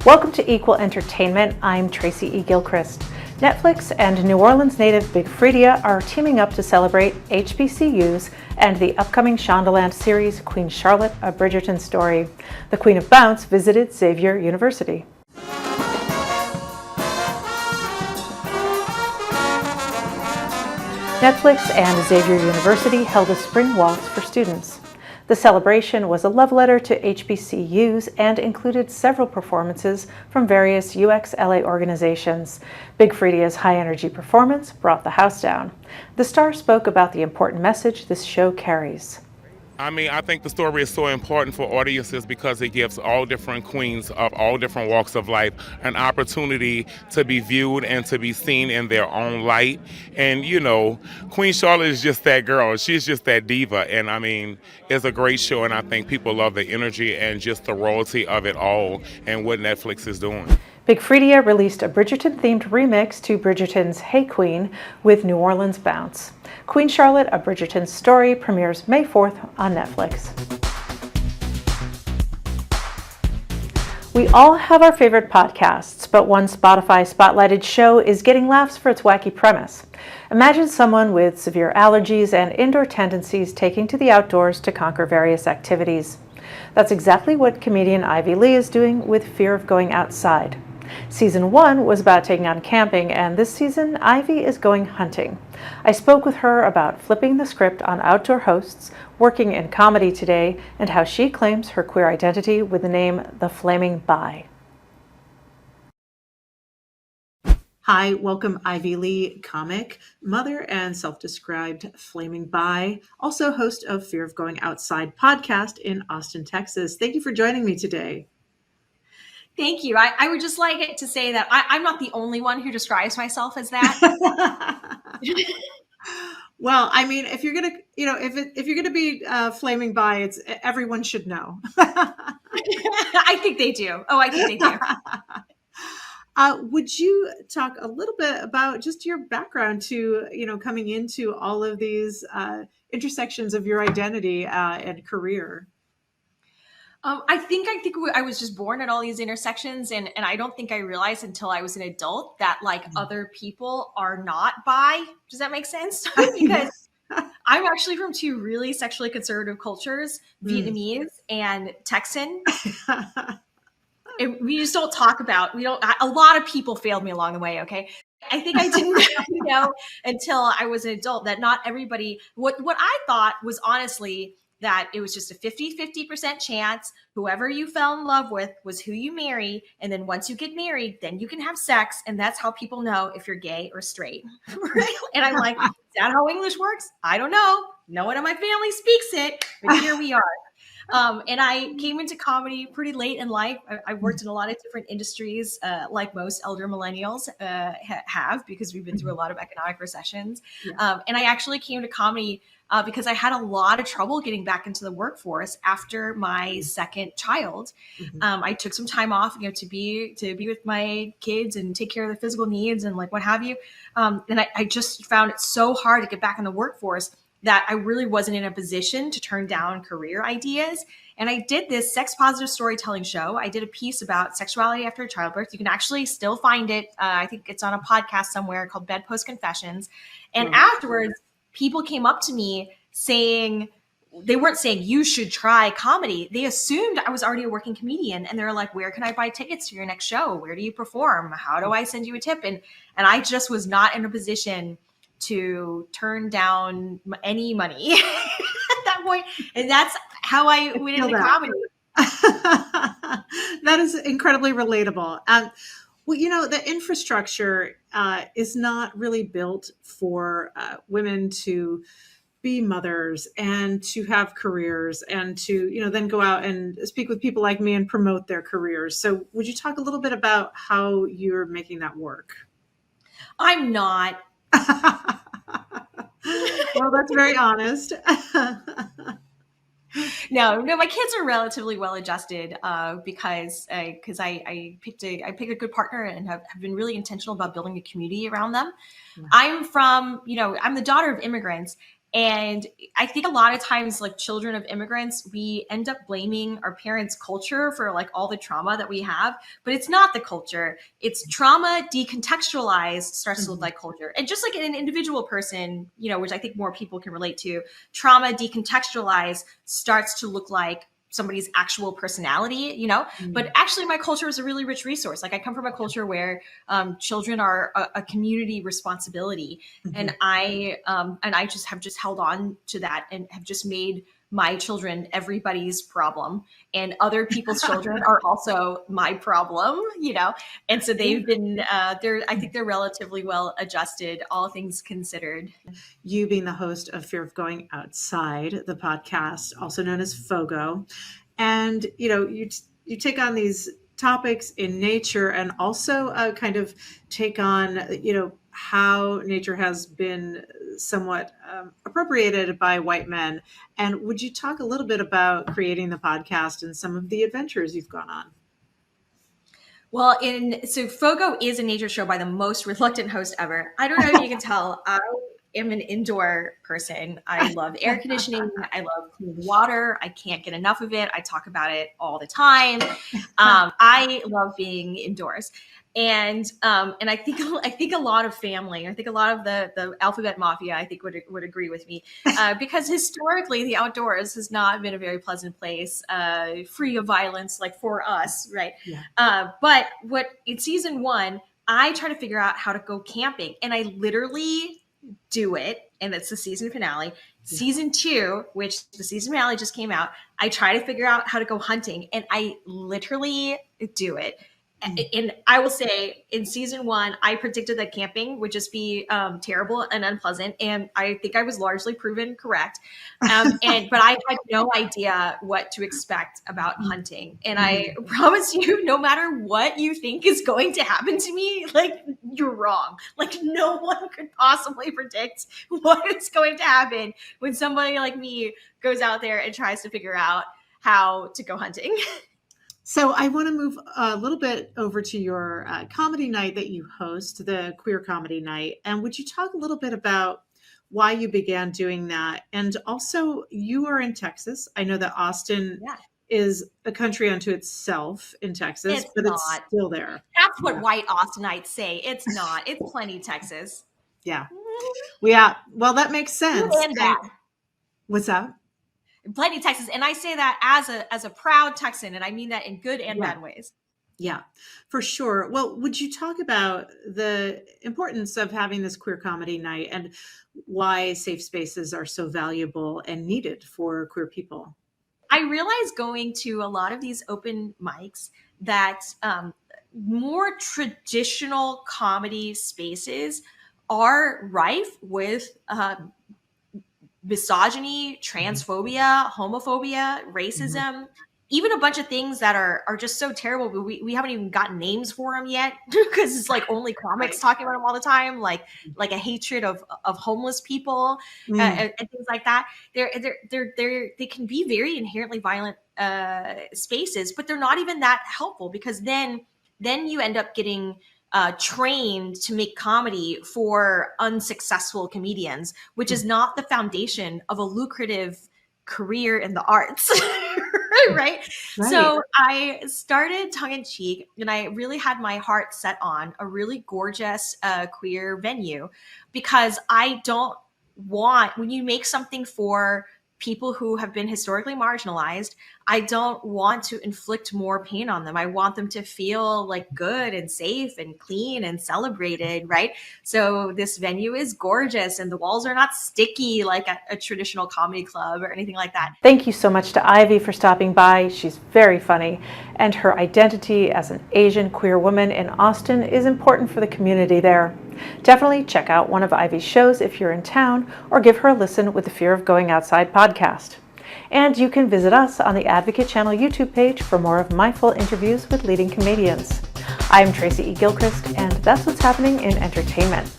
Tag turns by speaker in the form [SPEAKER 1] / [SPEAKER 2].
[SPEAKER 1] Welcome to Equal Entertainment. I'm Tracy E. Gilchrist. Netflix and New Orleans native Big Freedia are teaming up to celebrate HBCUs and the upcoming Shondaland series Queen Charlotte, A Bridgerton Story. The Queen of Bounce visited Xavier University. Netflix and Xavier University held a spring waltz for students. The celebration was a love letter to HBCUs and included several performances from various UXLA organizations. Big Freedia's high-energy performance brought the house down. The star spoke about the important message this show carries.
[SPEAKER 2] I think the story is so important for audiences because it gives all different queens of all different walks of life an opportunity to be viewed and to be seen in their own light. And, Queen Charlotte is just that girl. She's just that diva. And, it's a great show, and I think people love the energy and just the royalty of it all and what Netflix is doing.
[SPEAKER 1] Big Freedia released a Bridgerton-themed remix to Bridgerton's Hey Queen with New Orleans Bounce. Queen Charlotte, A Bridgerton Story premieres May 4th on Netflix. We all have our favorite podcasts, but one Spotify spotlighted show is getting laughs for its wacky premise. Imagine someone with severe allergies and indoor tendencies taking to the outdoors to conquer various activities. That's exactly what comedian Ivy Lee is doing with Fear of Going Outside. Season 1 was about taking on camping, and this season, Ivy is going hunting. I spoke with her about flipping the script on outdoor hosts, working in comedy today, and how she claims her queer identity with the name The Flaming Bi. Hi, welcome Ivy Lee, comic, mother, and self-described flaming bi, also host of Fear of Going Outside podcast in Austin, Texas. Thank you for joining me today.
[SPEAKER 3] Thank you. I would just like it to say that I'm not the only one who describes myself as that.
[SPEAKER 1] Well, if you're gonna, if you're gonna be flaming bi, it's everyone should know.
[SPEAKER 3] I think they do. Oh, I think they do.
[SPEAKER 1] Would you talk a little bit about just your background to, coming into all of these intersections of your identity and career?
[SPEAKER 3] I think I was just born at all these intersections, and I don't think I realized until I was an adult that other people are not bi. Does that make sense? Because I'm actually from two really sexually conservative cultures, Vietnamese and Texan. We just don't talk about, a lot of people failed me along the way. Okay. I think I didn't really know until I was an adult that not everybody, what I thought was honestly that it was just a 50% chance. Whoever you fell in love with was who you marry. And then once you get married, then you can have sex. And that's how people know if you're gay or straight. And I'm like, is that how English works? I don't know. No one in my family speaks it, but here we are. And I came into comedy pretty late in life. I worked in a lot of different industries, like most elder millennials have, because we've been through a lot of economic recessions. And I actually came to comedy because I had a lot of trouble getting back into the workforce after my second child. I took some time off, to be with my kids and take care of their physical needs and what have you. And I just found it so hard to get back in the workforce that I really wasn't in a position to turn down career ideas. And I did this sex positive storytelling show. I did a piece about sexuality after childbirth. You can actually still find it. I think it's on a podcast somewhere called Bedpost Confessions. And afterwards, people came up to me saying, they weren't saying you should try comedy. They assumed I was already a working comedian. And they're like, where can I buy tickets to your next show? Where do you perform? How do I send you a tip? And I just was not in a position to turn down any money at that point. And that's how I went into comedy.
[SPEAKER 1] That is incredibly relatable. Well, the infrastructure is not really built for women to be mothers and to have careers and to, then go out and speak with people like me and promote their careers. So would you talk a little bit about how you're making that work?
[SPEAKER 3] I'm not.
[SPEAKER 1] Well, that's very honest.
[SPEAKER 3] No, my kids are relatively well adjusted because I picked a good partner and have been really intentional about building a community around them. I'm the daughter of immigrants. And I think a lot of times, like children of immigrants, we end up blaming our parents' culture for like all the trauma that we have, but it's not the culture. It's trauma decontextualized starts to look like culture. And just like an individual person, you know, which I think more people can relate to, trauma decontextualized starts to look like somebody's actual personality, you know, but actually my culture is a really rich resource. Like I come from a culture where children are a community responsibility. And I just have just held on to that and have just made my children everybody's problem, and other people's children are also my problem, you know? And so they've been, I think they're relatively well adjusted, all things considered.
[SPEAKER 1] You being the host of Fear of Going Outside, the podcast, also known as FOGO. And, you know, you take on these topics in nature and also kind of take on, you know, how nature has been somewhat appropriated by white men. And would you talk a little bit about creating the podcast and some of the adventures you've gone on?
[SPEAKER 3] Well, so FOGO is a nature show by the most reluctant host ever. I don't know if you can tell. I am an indoor person. I love air conditioning. I love clean water. I can't get enough of it. I talk about it all the time. I love being indoors. And I think a lot of family, I think a lot of the alphabet mafia, I think would agree with me, because historically the outdoors has not been a very pleasant place, free of violence, like for us, right? Yeah. But in season 1, I try to figure out how to go camping, and I literally do it, and it's the season finale. Yeah. Season 2, which the season finale just came out, I try to figure out how to go hunting, and I literally do it. And I will say, in season 1, I predicted that camping would just be terrible and unpleasant, and I think I was largely proven correct. But I had no idea what to expect about hunting. And I promise you, no matter what you think is going to happen to me, like, you're wrong. Like, no one could possibly predict what is going to happen when somebody like me goes out there and tries to figure out how to go hunting.
[SPEAKER 1] So I want to move a little bit over to your comedy night that you host, the Queer Comedy Night. And would you talk a little bit about why you began doing that? And also, you are in Texas. I know that Austin is a country unto itself in Texas, but it's still there.
[SPEAKER 3] That's what white Austinites say. It's not. It's plenty Texas.
[SPEAKER 1] Yeah. Well, that makes sense.
[SPEAKER 3] And bad.
[SPEAKER 1] What's that?
[SPEAKER 3] Plenty Texas. And I say that as a proud Texan, and I mean that in good and bad ways.
[SPEAKER 1] Yeah, for sure. Well, would you talk about the importance of having this queer comedy night and why safe spaces are so valuable and needed for queer people?
[SPEAKER 3] I realize going to a lot of these open mics that more traditional comedy spaces are rife with misogyny, transphobia, homophobia, racism, even a bunch of things that are just so terrible, but we haven't even gotten names for them yet because it's like only comics talking about them all the time, like a hatred of homeless people and things like that. They can be very inherently violent spaces, but they're not even that helpful, because then you end up getting trained to make comedy for unsuccessful comedians, which is not the foundation of a lucrative career in the arts. Right? So I started tongue-in-cheek, and I really had my heart set on a really gorgeous queer venue, because I don't want, when you make something for people who have been historically marginalized, I don't want to inflict more pain on them. I want them to feel like good and safe and clean and celebrated, right? So this venue is gorgeous, and the walls are not sticky like a traditional comedy club or anything like that.
[SPEAKER 1] Thank you so much to Ivy for stopping by. She's very funny, and her identity as an Asian queer woman in Austin is important for the community there. Definitely check out one of Ivy's shows if you're in town, or give her a listen with the Fear of Going Outside podcast. And you can visit us on the Advocate Channel YouTube page for more of my full interviews with leading comedians. I'm Tracy E. Gilchrist, and that's what's happening in entertainment.